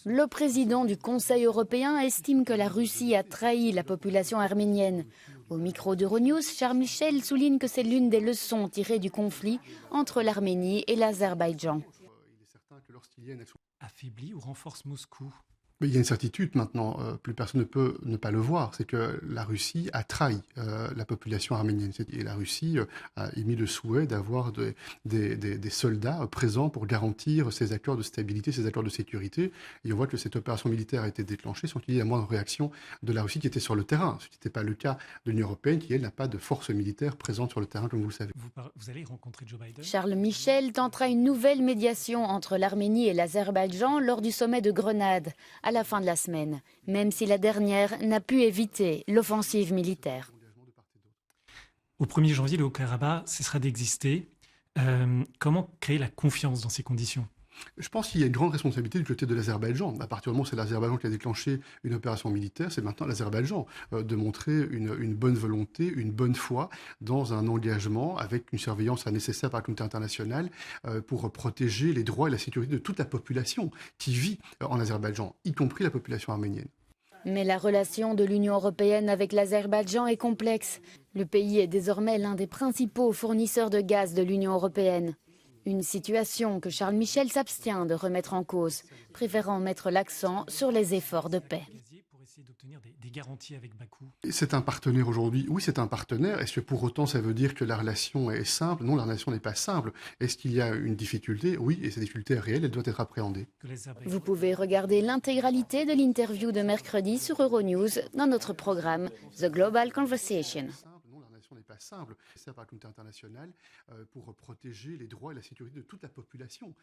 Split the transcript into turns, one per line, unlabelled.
Le président du Conseil européen estime que la Russie a trahi la population arménienne. Au micro d'Euronews, Charles Michel souligne que c'est l'une des leçons tirées du conflit entre l'Arménie et l'Azerbaïdjan.
Il est certain que lorsqu'il y a une action
affaiblit ou renforce Moscou.
Mais il y a une certitude maintenant, plus personne ne peut ne pas le voir, c'est que la Russie a trahi la population arménienne. Et la Russie a émis le souhait d'avoir des soldats présents pour garantir ces accords de stabilité, ces accords de sécurité. Et on voit que cette opération militaire a été déclenchée sans qu'il y ait la moindre réaction de la Russie qui était sur le terrain. Ce qui n'était pas le cas de l'Union européenne qui, elle, n'a pas de force militaire présente sur le terrain, comme vous le savez.
Vous allez rencontrer Joe Biden.
Charles Michel tentera une nouvelle médiation entre l'Arménie et l'Azerbaïdjan lors du sommet de Grenade, à la fin de la semaine, même si la dernière n'a pu éviter l'offensive militaire.
Au 1er janvier, le Haut-Karabakh cessera d'exister. Comment créer la confiance dans ces conditions ?
Je pense qu'il y a une grande responsabilité du côté de l'Azerbaïdjan. À partir du moment où c'est l'Azerbaïdjan qui a déclenché une opération militaire, c'est maintenant l'Azerbaïdjan de montrer une bonne volonté, une bonne foi dans un engagement avec une surveillance nécessaire par la communauté internationale pour protéger les droits et la sécurité de toute la population qui vit en Azerbaïdjan, y compris la population arménienne.
Mais la relation de l'Union européenne avec l'Azerbaïdjan est complexe. Le pays est désormais l'un des principaux fournisseurs de gaz de l'Union européenne. Une situation que Charles Michel s'abstient de remettre en cause, préférant mettre l'accent sur les efforts de paix.
C'est un partenaire aujourd'hui, oui c'est un partenaire. Est-ce que pour autant ça veut dire que la relation est simple? Non, la relation n'est pas simple. Est-ce qu'il y a une difficulté? Oui, et cette difficulté est réelle, elle doit être appréhendée.
Vous pouvez regarder l'intégralité de l'interview de mercredi sur Euronews dans notre programme The Global Conversation.
N'est pas simple, c'est par la communauté internationale pour protéger les droits et la sécurité de toute la population.